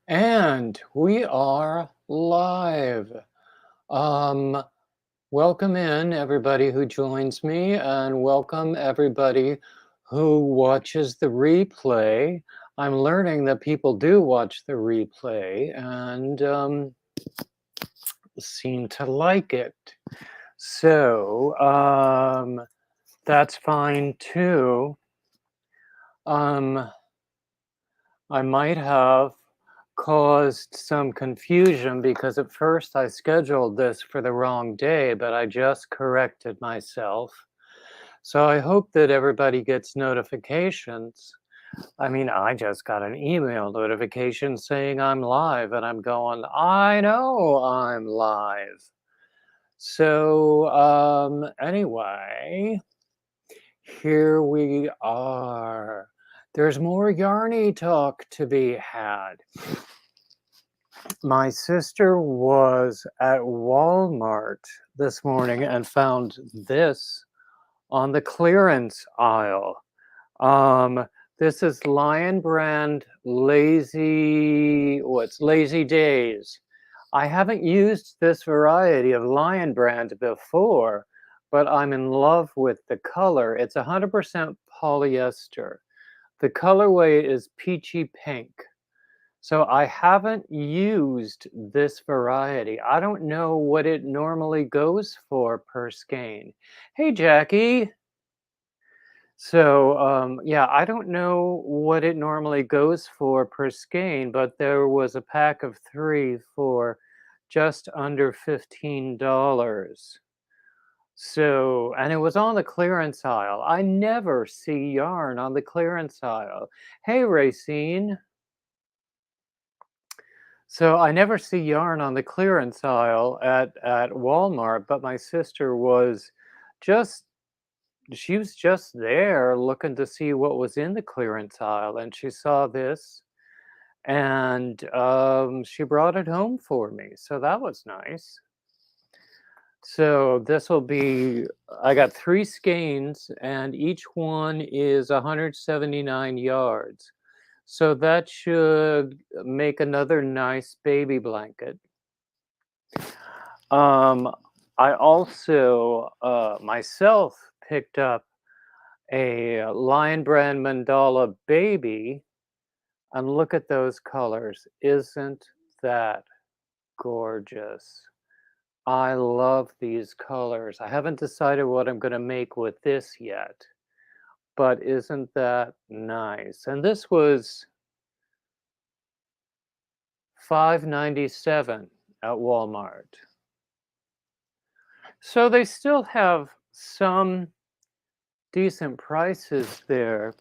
And we are live. Um, Welcome in everybody who joins me, and welcome everybody who watches the replay. I'm learning that people do watch the replay and seem to like it. So that's fine too. Um, I might have caused some confusion because at first I scheduled this for the wrong day, but I just corrected myself. So I hope that everybody gets notifications. I mean, I just got an email notification saying I'm live, and I'm going, I know I'm live. So, anyway, here we are. There's more Yarny talk to be had. My sister was at Walmart this morning and found this on the clearance aisle. Um, this is Lion Brand Lazy Days. I haven't used this variety of Lion Brand before, but I'm in love with the color. It's 100% polyester. The colorway is peachy pink. So I haven't used this variety. I don't know what it normally goes for per skein. Hey, Jackie. So, yeah, I don't know what it normally goes for per skein, but there was a pack of 3 for just under $15. So, and it was on the clearance aisle. I never see yarn on the clearance aisle. Hey, Racine. So I never see yarn on the clearance aisle at Walmart, but my sister was just she was just there looking to see what was in the clearance aisle, and she saw this, and she brought it home for me. So that was nice. So this will be, I got 3 skeins, and each one is 179 yards. So that should make another nice baby blanket. Um, I also myself picked up a Lion Brand Mandala baby, and look at those colors. Isn't that gorgeous? I love these colors. I haven't decided what I'm going to make with this yet, but isn't that nice? And this was $5.97 at Walmart. So they still have some decent prices there.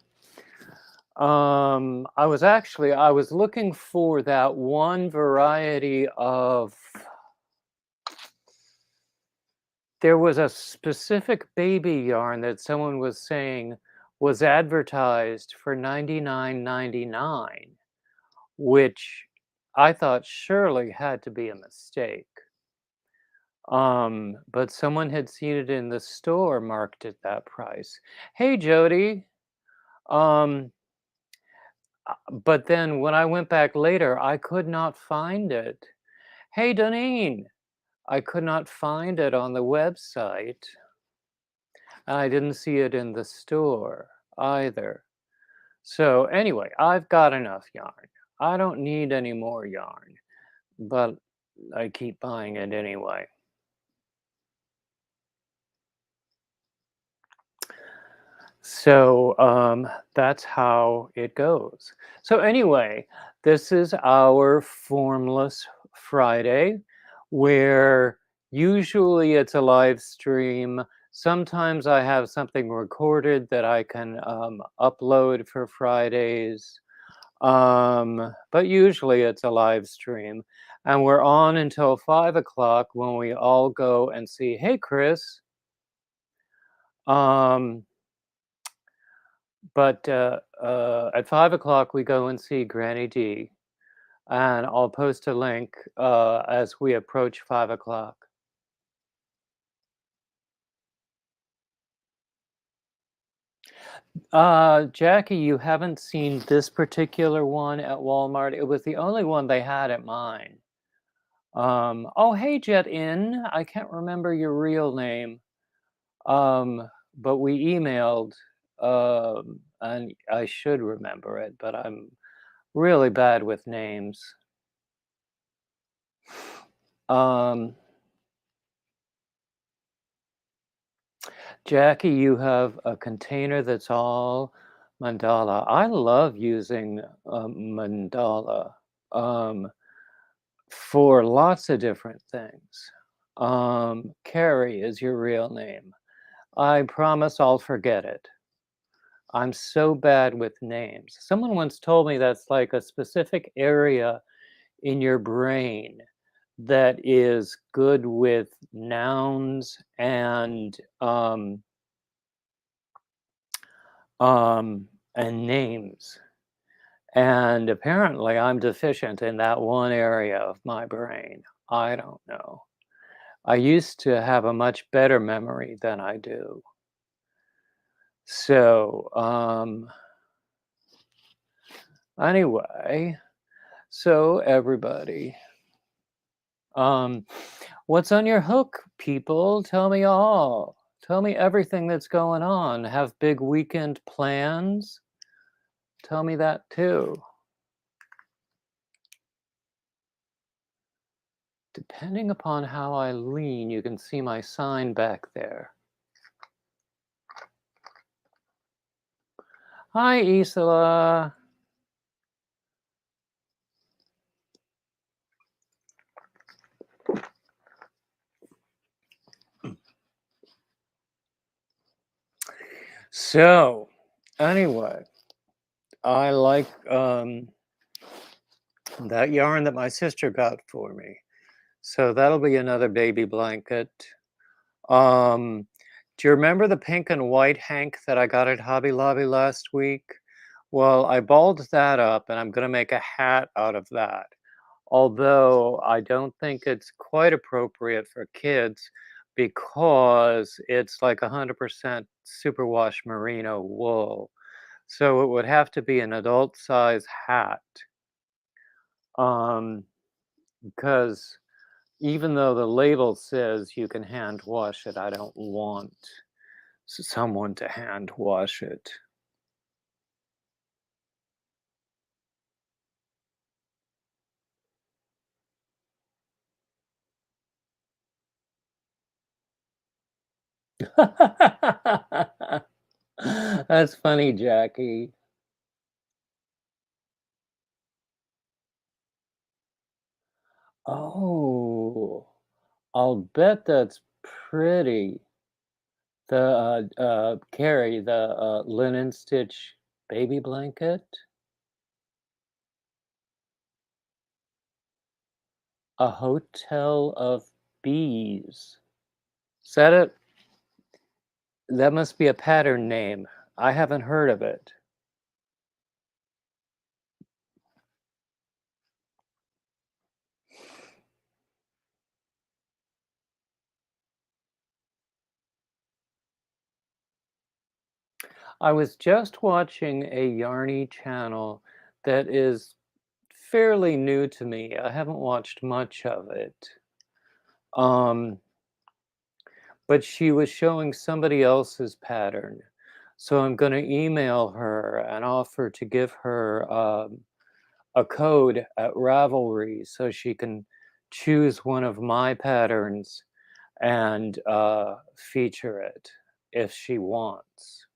I was looking for that one variety of, there was a specific baby yarn that someone was saying was advertised for $99.99, which I thought surely had to be a mistake. But someone had seen it in the store marked at that price. Hey, Jody. Um, but then when I went back later, I could not find it. Hey, Doneen, I could not find it on the website. I didn't see it in the store either. So anyway, I've got enough yarn. I don't need any more yarn, but I keep buying it anyway. So that's how it goes. So anyway, this is our Formless Friday, where usually it's a live stream. Sometimes I have something recorded that I can upload for Fridays, but usually it's a live stream. And we're on until 5 o'clock when we all go and see, hey, Chris. Um, But at 5 o'clock, we go and see Granny D, and I'll post a link as we approach 5 o'clock. Jackie, you haven't seen this particular one at Walmart. It was the only one they had at mine. Oh, hey, Jet In. I can't remember your real name. But we emailed, and I should remember it, but I'm really bad with names. Um, Jackie, you have a container that's all mandala. I love using mandala for lots of different things. Carrie is your real name. I promise I'll forget it. I'm so bad with names. Someone once told me that's like a specific area in your brain that is good with nouns and names. And apparently I'm deficient in that one area of my brain. I don't know. I used to have a much better memory than I do. So, anyway, so everybody, um, what's on your hook, people? Tell me all. Tell me everything that's going on. Have big weekend plans? Tell me that too. Depending upon how I lean, you can see my sign back there. Hi, Isla. So, anyway, I like that yarn that my sister got for me. So that'll be another baby blanket. Um, do you remember the pink and white hank that I got at Hobby Lobby last week? Well, I balled that up and I'm going to make a hat out of that. Although I don't think it's quite appropriate for kids because it's like 100% superwash merino wool. So it would have to be an adult size hat. Um, because even though the label says you can hand wash it, I don't want someone to hand wash it. That's funny, Jackie. Oh, I'll bet that's pretty. The Carrie, the linen stitch baby blanket, a hotel of bees. Is that it? That must be a pattern name. I haven't heard of it. I was just watching a Yarny channel that is fairly new to me. I haven't watched much of it. Um, but she was showing somebody else's pattern. So I'm going to email her and offer to give her a code at Ravelry so she can choose one of my patterns and feature it if she wants.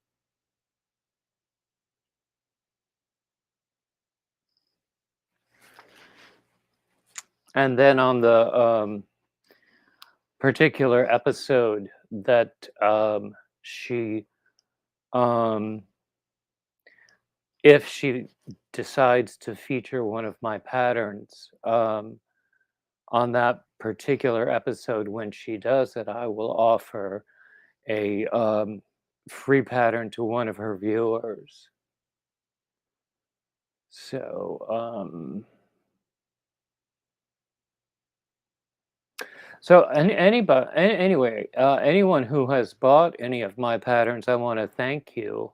And then on the particular episode that she, um, if she decides to feature one of my patterns on that particular episode, when she does it, I will offer a free pattern to one of her viewers. So, anyway, anyone who has bought any of my patterns, I want to thank you.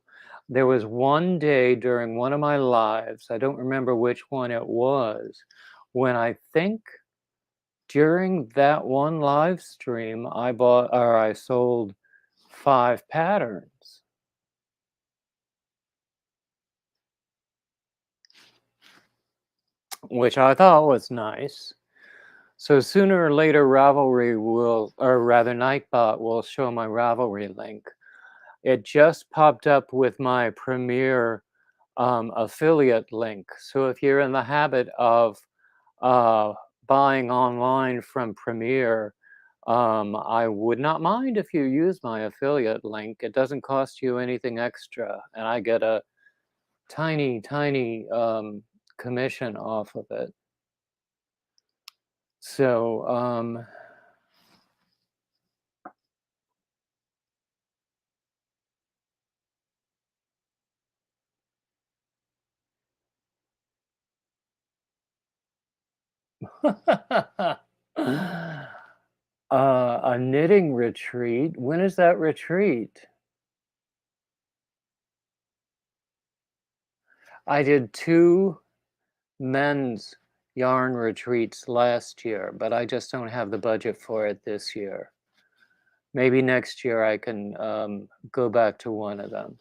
There was one day during one of my lives, I don't remember which one it was, when I think during that one live stream, I bought or I sold 5 patterns, which I thought was nice. So sooner or later, Ravelry will, or rather Nightbot will show my Ravelry link. It just popped up with my Premiere affiliate link. So if you're in the habit of uh, buying online from Premiere, I would not mind if you use my affiliate link. It doesn't cost you anything extra, and I get a tiny, tiny commission off of it. So, a knitting retreat. When is that retreat? I did 2 men's yarn retreats last year, but I just don't have the budget for it this year. Maybe next year I can go back to one of them.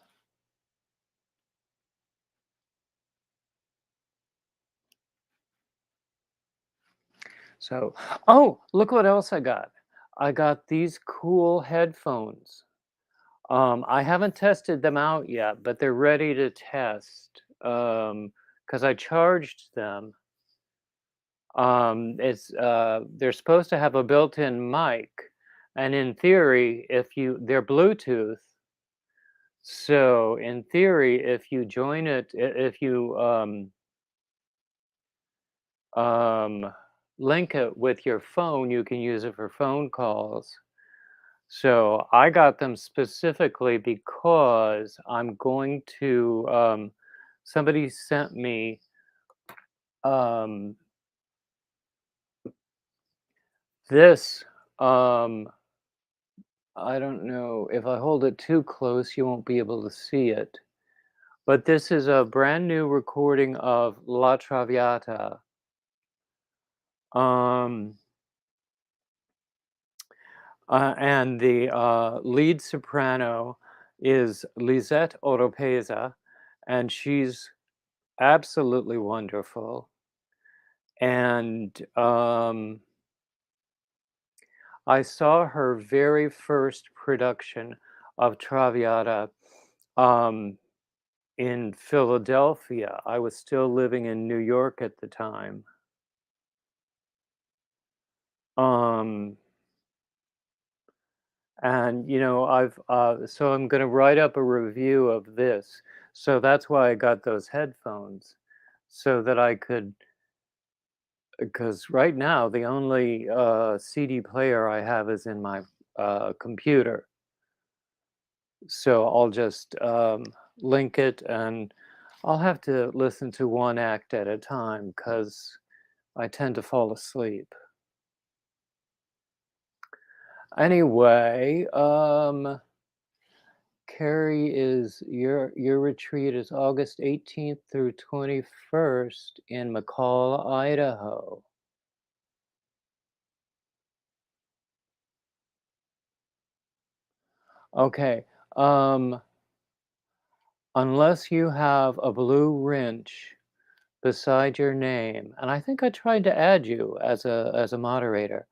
So, oh, look what else I got. I got these cool headphones. I haven't tested them out yet, but they're ready to test because I charged them. They're supposed to have a built-in mic, and in theory, if you they're Bluetooth. So in theory, if you join it, if you um, link it with your phone, you can use it for phone calls. So I got them specifically because I'm going to. Somebody sent me um, this. I don't know if I hold it too close, you won't be able to see it. But this is a brand new recording of La Traviata. Um, and the lead soprano is Lisette Oropesa, and she's absolutely wonderful. And I saw her very first production of Traviata um, in Philadelphia. I was still living in New York at the time. Um, and so I'm going to write up a review of this. So that's why I got those headphones, so that I could, because right now the only CD player I have is in my computer. So I'll just link it, and I'll have to listen to one act at a time because I tend to fall asleep. Anyway, Carrie, is your retreat is August 18th through 21st in McCall, Idaho. Okay. Unless you have a blue wrench beside your name, and I think I tried to add you as a moderator.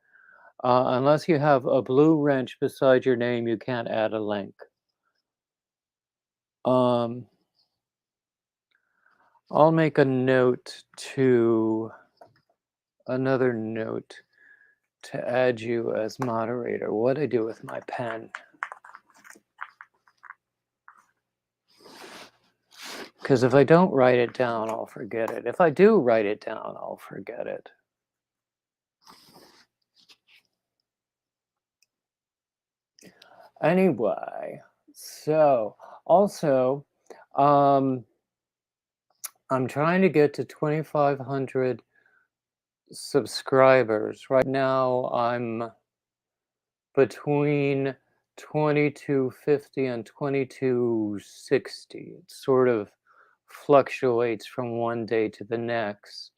Unless you have a blue wrench beside your name, you can't add a link. Um, I'll make a note to another note to add you as moderator. What do I do with my pen? Because if I don't write it down, I'll forget it. If I do write it down, I'll forget it. Anyway, so also, um, I'm trying to get to 2,500 subscribers. Right now, I'm between 2250 and 2260. It sort of fluctuates from one day to the next.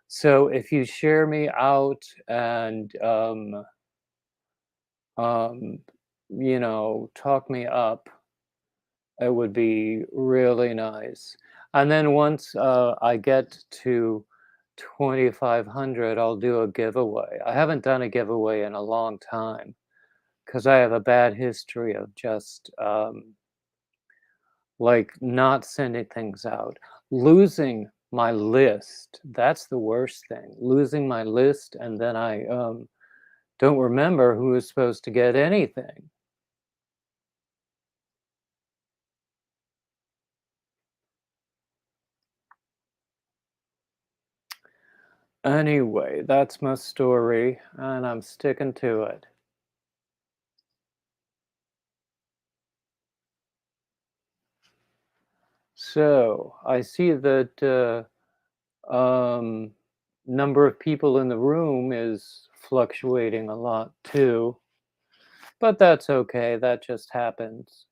So if you share me out and um, talk me up, it would be really nice. And then once I get to 2500, I'll do a giveaway. I haven't done a giveaway in a long time because I have a bad history of just like not sending things out, losing my list. That's the worst thing, losing my list, and then I don't remember who is supposed to get anything. Anyway, that's my story, and I'm sticking to it. So I see that um, number of people in the room is fluctuating a lot too, but that's okay. That just happens.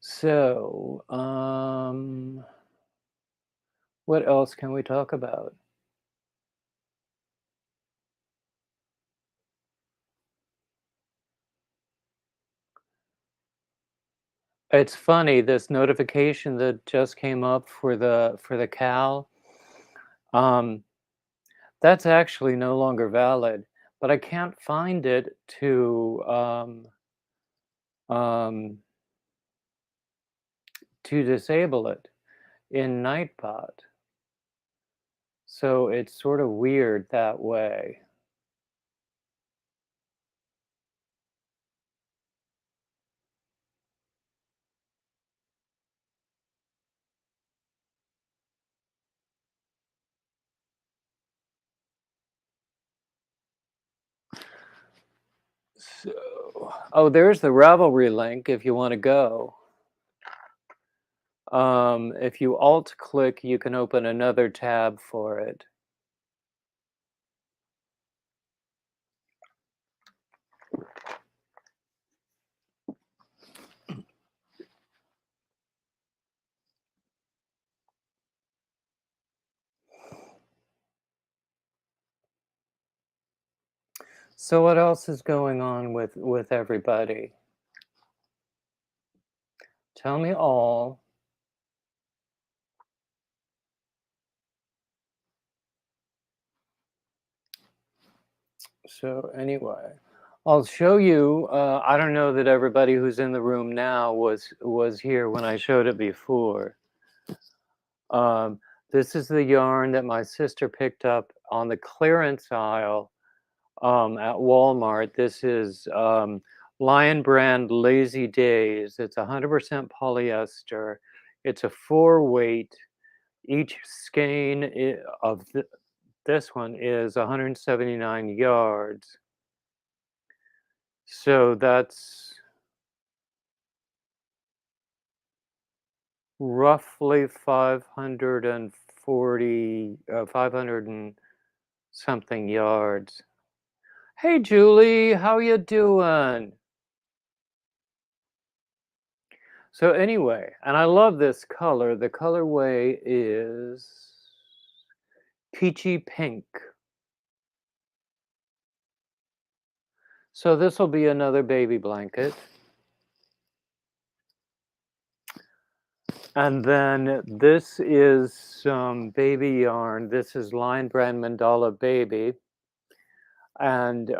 So, what else can we talk about? It's funny, this notification that just came up for the cow, um, that's actually no longer valid, but I can't find it um, to disable it in Nightbot. So it's sort of weird that way. So, oh, there's the Ravelry link if you want to go. If you alt click, you can open another tab for it. So what else is going on with everybody? Tell me all. So anyway, I'll show you. I don't know that everybody who's in the room now was here when I showed it before. Um, this is the yarn that my sister picked up on the clearance aisle at Walmart. This is Lion Brand Lazy Days. It's 100% polyester. It's a 4 weight. Each skein of this one is 179 yards. So that's roughly 500 and something yards. Hey Julie, how you doing? So anyway, and I love this color. The colorway is peachy pink. So this will be another baby blanket. And then this is some baby yarn. This is Lion Brand Mandala Baby. And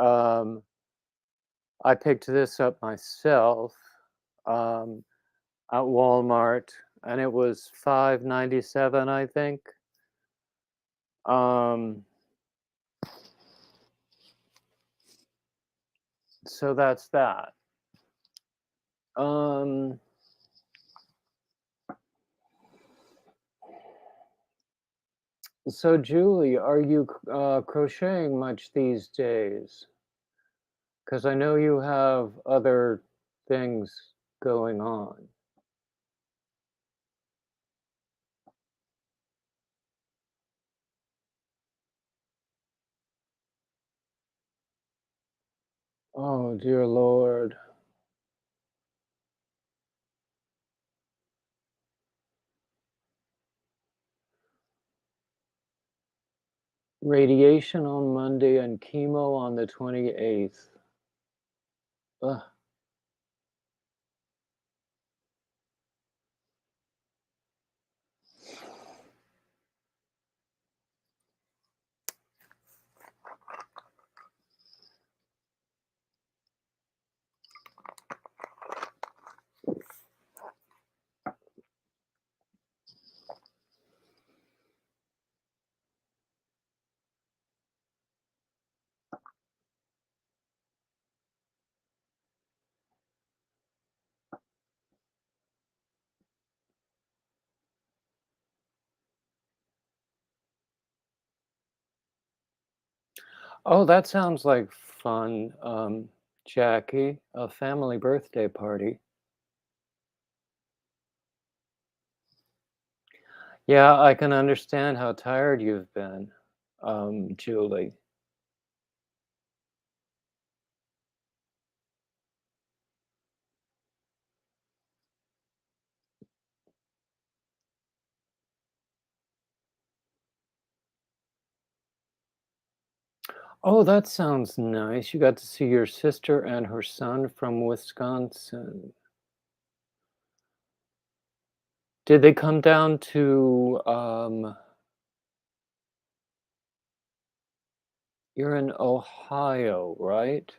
I picked this up myself um, at Walmart, and it was $5.97, I think. Um, so that's that. Um, so Julie, are you crocheting much these days? Because I know you have other things going on. Oh, dear Lord. Radiation on Monday and chemo on the 28th. Ugh. Oh, that sounds like fun, Jackie, a family birthday party. Yeah, I can understand how tired you've been, Julie. Oh, that sounds nice. You got to see your sister and her son from Wisconsin. Did they come down to, you're in Ohio, right?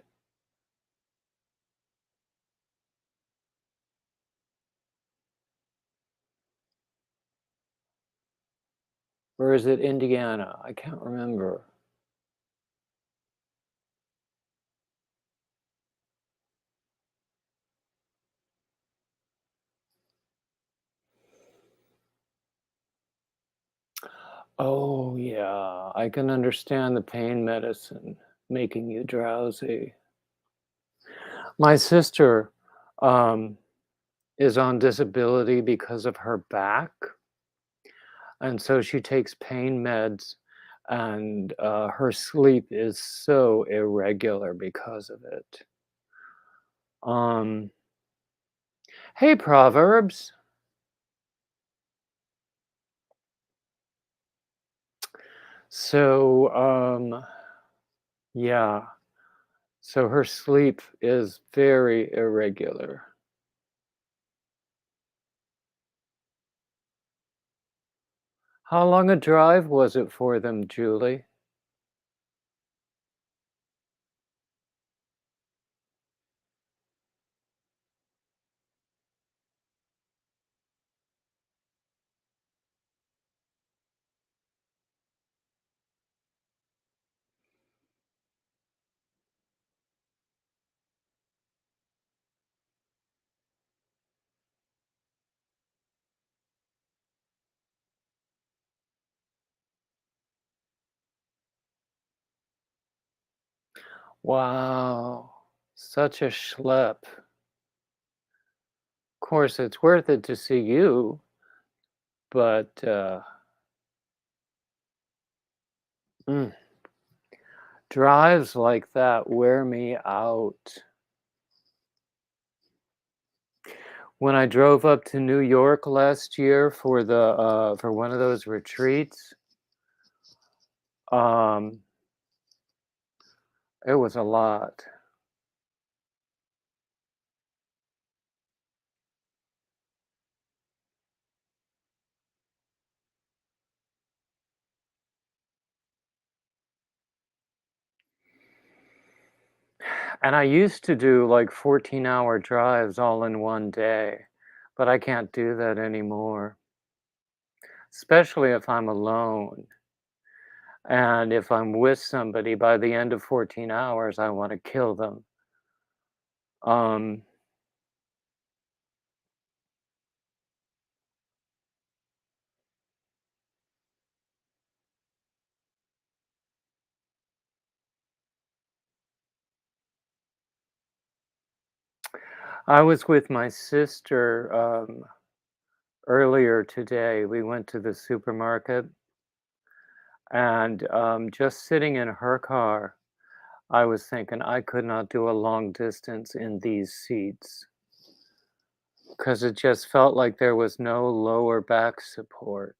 Or is it Indiana? I can't remember. Oh, yeah. I can understand the pain medicine making you drowsy. My sister, um, is on disability because of her back, and so she takes pain meds, and her sleep is so irregular because of it. Um, hey, Proverbs. So, yeah, so her sleep is very irregular. How long a drive was it for them, Julie? Wow, such a schlep. Of course, it's worth it to see you, but mm, drives like that wear me out. When I drove up to New York last year for one of those retreats, um, it was a lot. And I used to do like 14-hour drives all in one day, but I can't do that anymore, especially if I'm alone. And if I'm with somebody, by the end of 14 hours, I want to kill them. Um, I was with my sister earlier today. We went to the supermarket and just sitting in her car. I was thinking I could not do a long distance in these seats because it just felt like there was no lower back support,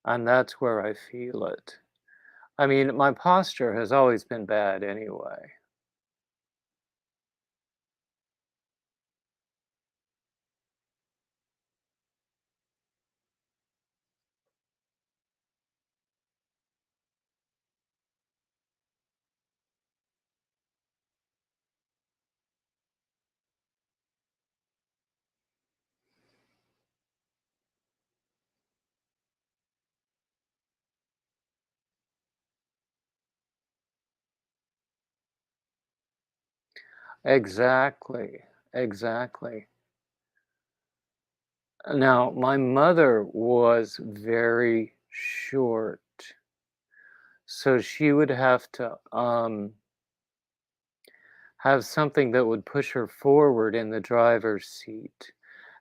and that's where I feel it. I mean, my posture has always been bad anyway. Exactly, exactly. Now, my mother was very short, so she would have to, have something that would push her forward in the driver's seat,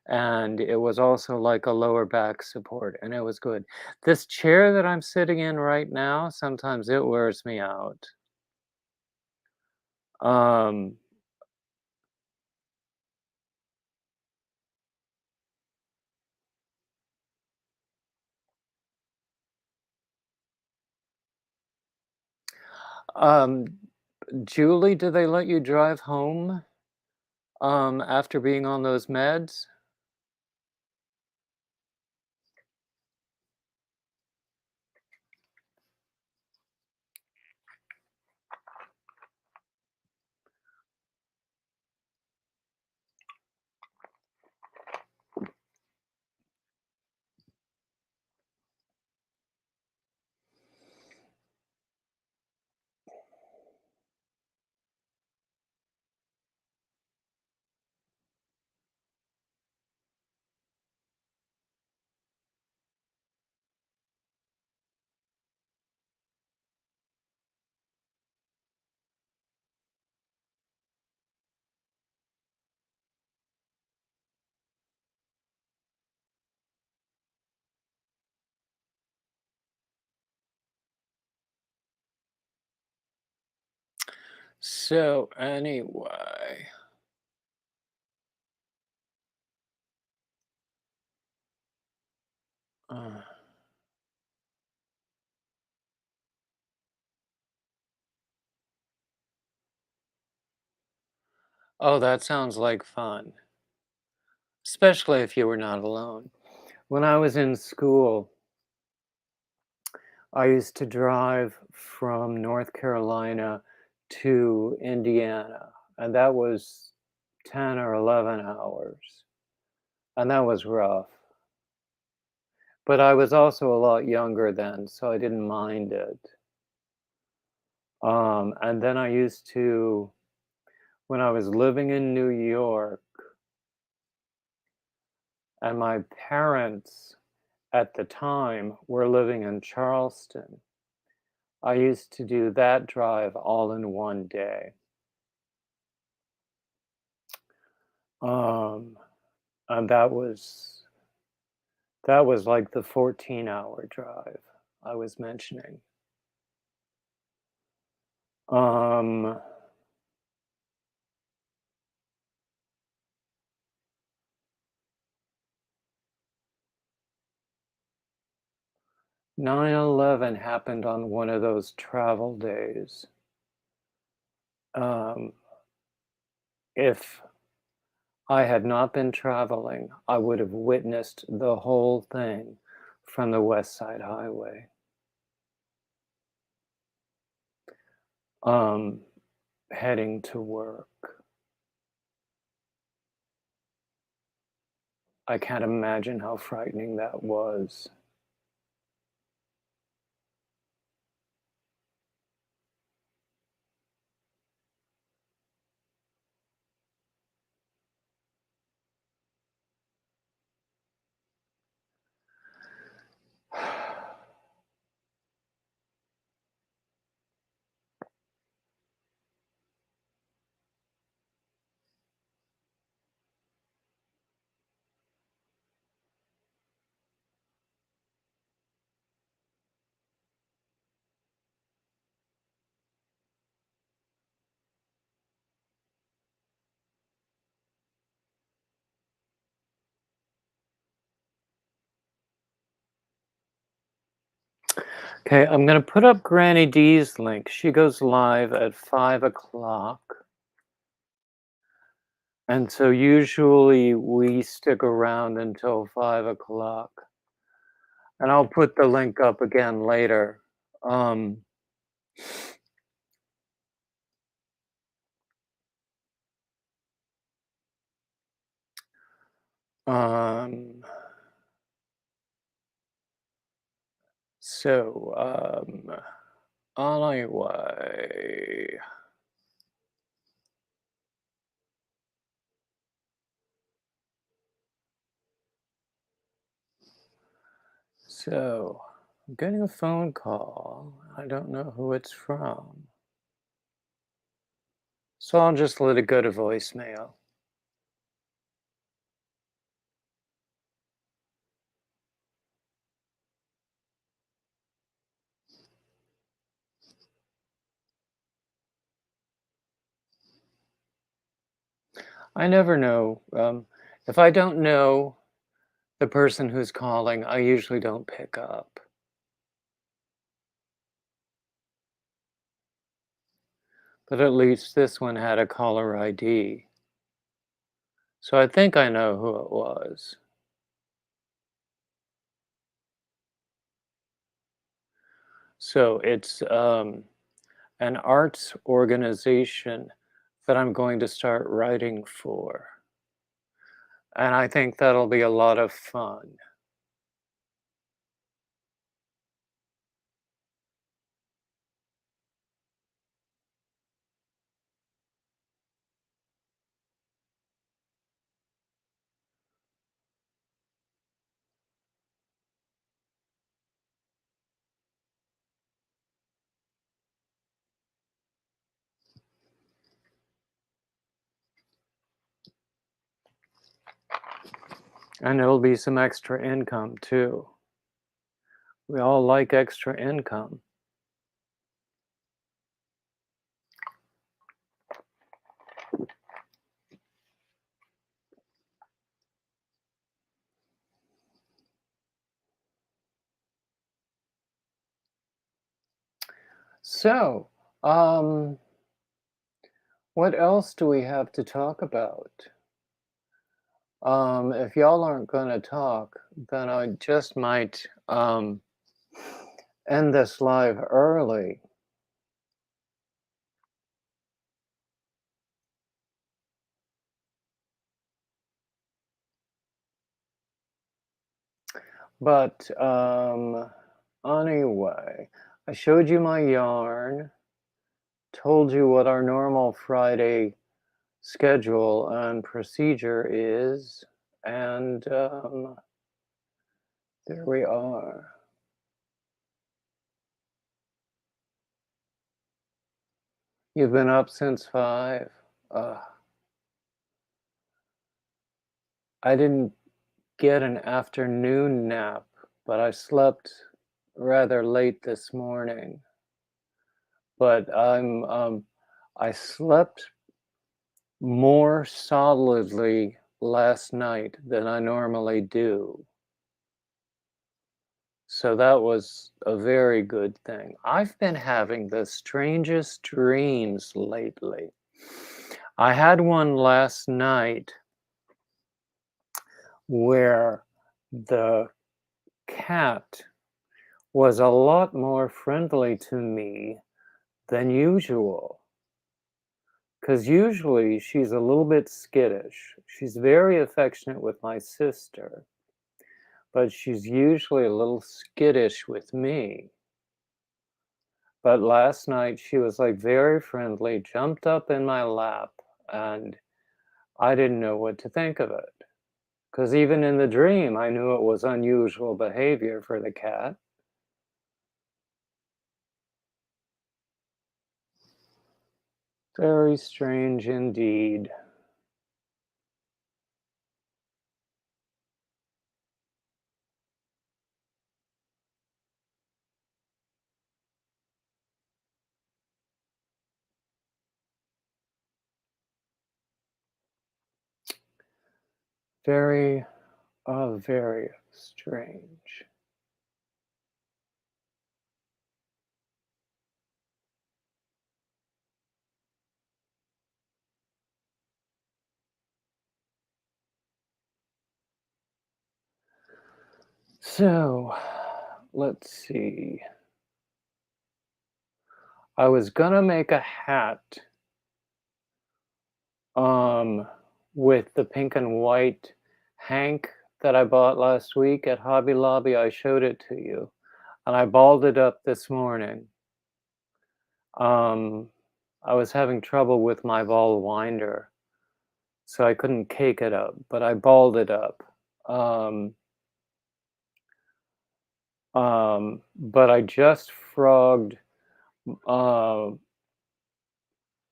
and it was also like a lower back support, and it was good. This chair that I'm sitting in right now, sometimes it wears me out. Um, um, Julie, do they let you drive home, after being on those meds? So, anyway, uh, oh, that sounds like fun, especially if you were not alone. When I was in school, I used to drive from North Carolina to Indiana, and that was 10 or 11 hours, and that was rough. But I was also a lot younger then, so I didn't mind it. And then I used to, when I was living in New York, and my parents at the time were living in Charleston, I used to do that drive all in one day. Um, and that was like the 14-hour drive I was mentioning. Um, 9/11 happened on one of those travel days. Um, if I had not been traveling, I would have witnessed the whole thing from the West Side Highway, um, heading to work. I can't imagine how frightening that was. Okay, I'm gonna put up Granny D's link. She goes live at 5 o'clock. And so usually we stick around until 5 o'clock. And I'll put the link up again later. Um, um, so, anyway, so I'm getting a phone call. I don't know who it's from. So I'll just let it go to voicemail. I never know. If I don't know the person who's calling, I usually don't pick up. But at least this one had a caller ID. So I think I know who it was. So it's an arts organization that I'm going to start writing for. And I think that'll be a lot of fun. And it'll be some extra income too. We all like extra income. So, um, what else do we have to talk about? If y'all aren't going to talk, then I just might end this live early. But anyway, I showed you my yarn, told you what our normal Friday schedule and procedure is, and there we are. You've been up since 5. I didn't get an afternoon nap, but I slept rather late this morning. But I slept more solidly last night than I normally do. So that was a very good thing. I've been having the strangest dreams lately. I had one last night where the cat was a lot more friendly to me than usual. Because usually she's a little bit skittish. She's very affectionate with my sister, but she's usually a little skittish with me. But last night she was like very friendly, jumped up in my lap, and I didn't know what to think of it. Because even in the dream, I knew it was unusual behavior for the cat. Very strange indeed. Very, very strange. So, let's see. I was gonna make a hat um with the pink and white hank that I bought last week at Hobby Lobby. I showed it to you, and I balled it up this morning. Um, I was having trouble with my ball winder, so I couldn't cake it up, but I balled it up. Um, but I just frogged uh,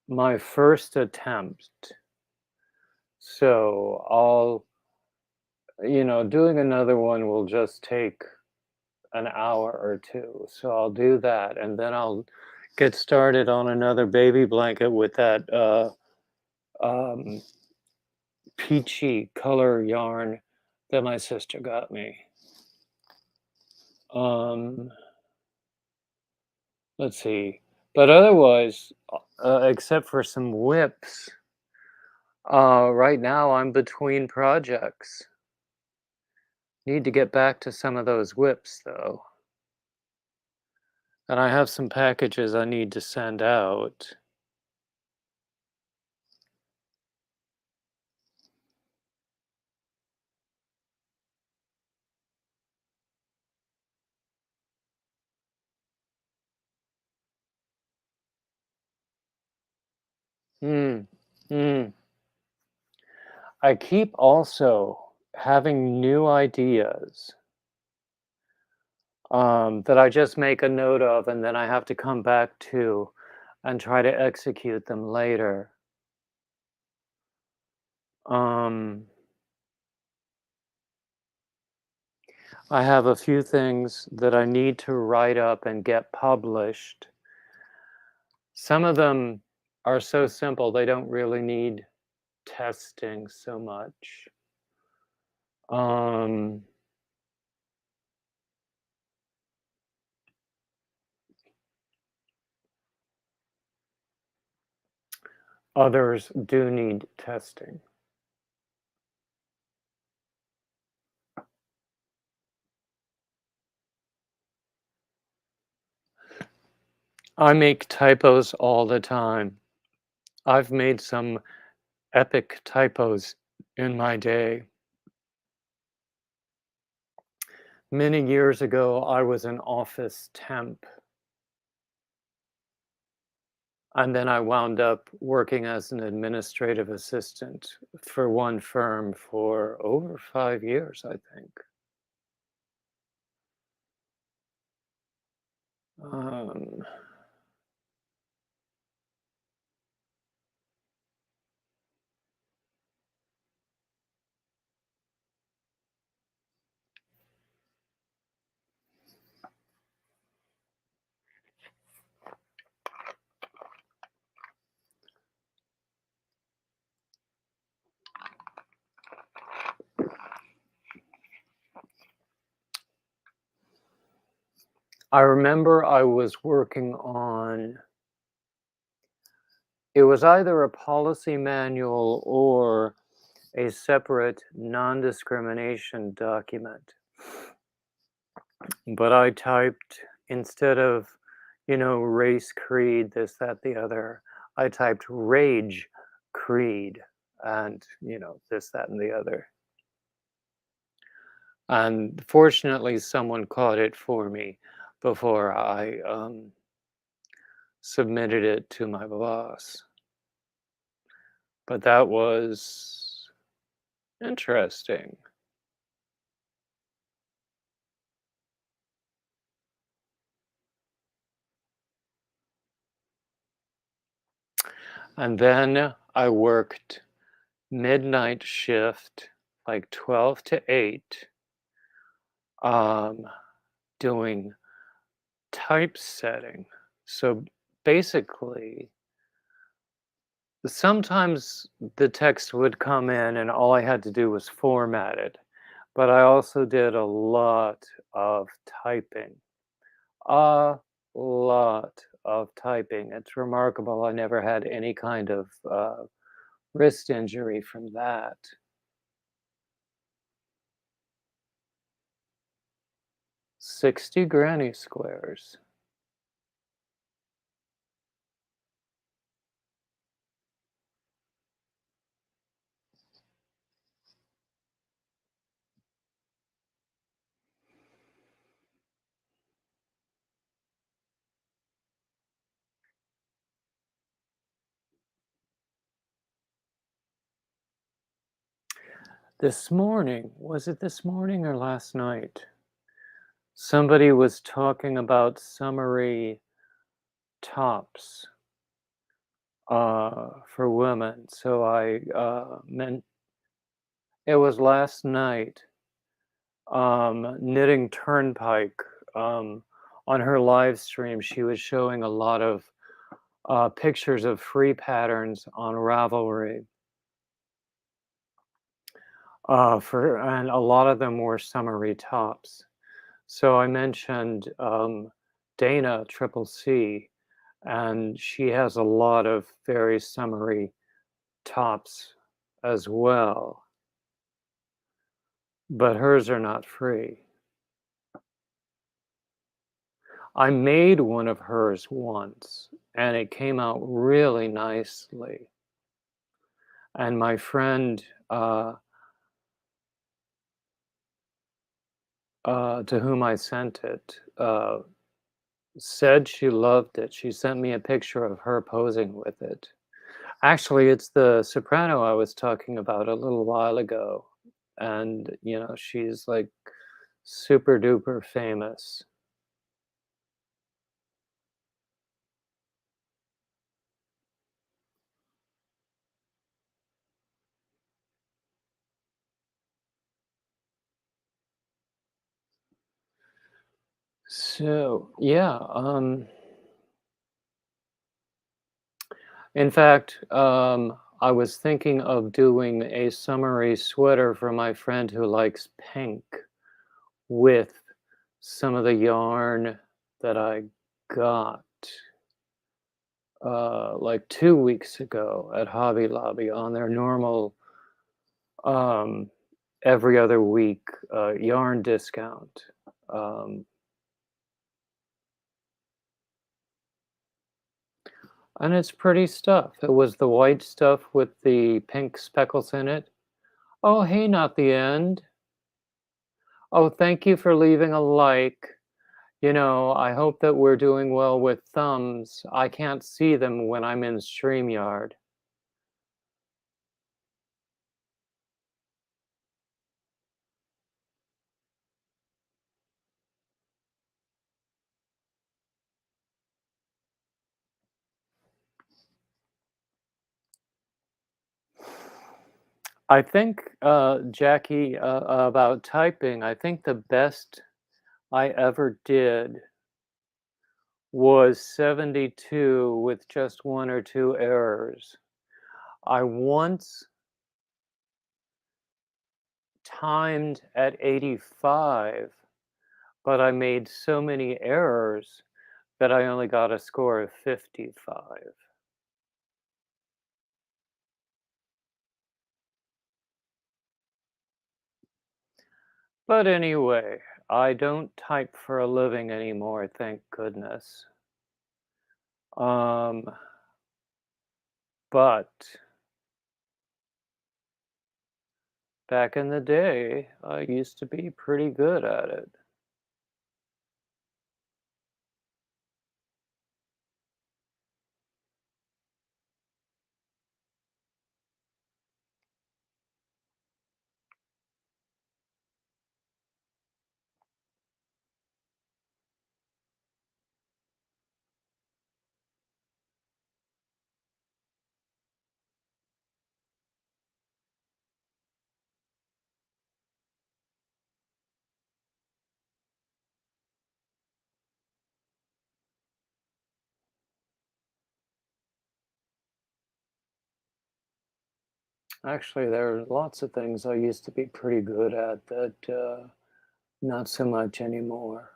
my first attempt, so doing another one will just take an hour or two. So I'll do that, and then I'll get started on another baby blanket with that um, peachy color yarn that my sister got me. Um, let's see. But otherwise, except for some whips, right now I'm between projects. Need to get back to some of those whips though. And I have some packages I need to send out. Hmm. Hmm. I keep also having new ideas that I just make a note of and then I have to come back to and try to execute them later. Um, I have a few things that I need to write up and get published. Some of them are so simple, they don't really need testing so much. Um, Others do need testing. I make typos all the time. I've made some epic typos in my day. Many years ago, I was an office temp, and then I wound up working as an administrative assistant for one firm for over 5 years, I think. Um, I remember I was working on, it was either a policy manual or a separate non-discrimination document. But I typed, instead of, race, creed, this, that, the other, I typed rage, creed, and, this, that, and the other. And fortunately, someone caught it for me before I submitted it to my boss. But that was interesting. And then I worked midnight shift, like 12 to 8, um, doing typesetting. So basically, sometimes the text would come in and all I had to do was format it. But I also did a lot of typing. A lot of typing. It's remarkable. I never had any kind of wrist injury from that. 60 granny squares. This morning, was it this morning or last night? Somebody was talking about summery tops for women. So I meant it was last night. Knitting Turnpike, um, on her live stream, she was showing a lot of pictures of free patterns on Ravelry. And a lot of them were summery tops. So I mentioned Dana Triple C, and she has a lot of very summery tops as well, but hers are not free. I made one of hers once, and it came out really nicely. And my friend to whom I sent it said she loved it. She sent me a picture of her posing with it. Actually, it's the soprano I was talking about a little while ago. And, you know, she's like super duper famous. So, yeah, in fact, I was thinking of doing a summery sweater for my friend who likes pink with some of the yarn that I got like 2 weeks ago at Hobby Lobby on their normal um, every other week yarn discount. Um, and it's pretty stuff. It was the white stuff with the pink speckles in it. Oh, hey, not the end. Oh, thank you for leaving a like. You know, I hope that we're doing well with thumbs. I can't see them when I'm in StreamYard. I think, Jackie, about typing, I think the best I ever did was 72 with just one or two errors. I once timed at 85, but I made so many errors that I only got a score of 55. But anyway, I don't type for a living anymore, thank goodness. Um, but back in the day, I used to be pretty good at it. Actually, there are lots of things I used to be pretty good at that not so much anymore.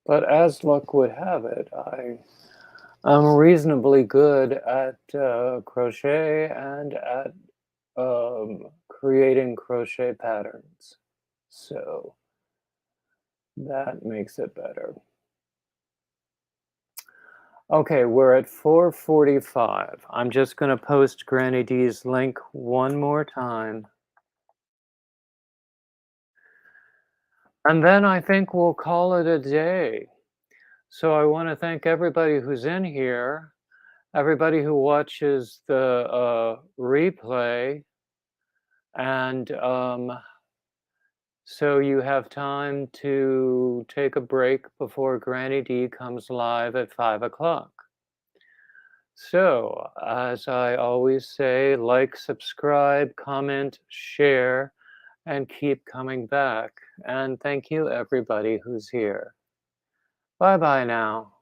But as luck would have it, I'm reasonably good at crochet and at creating crochet patterns. So that makes it better. Okay, we're at 4:45. I'm just going to post Granny D's link one more time. And then I think we'll call it a day. So I want to thank everybody who's in here, everybody who watches the replay, and so you have time to take a break before Granny D comes live at 5 o'clock. So, as I always say, like, subscribe, comment, share, and keep coming back. And thank you, everybody who's here. Bye bye now.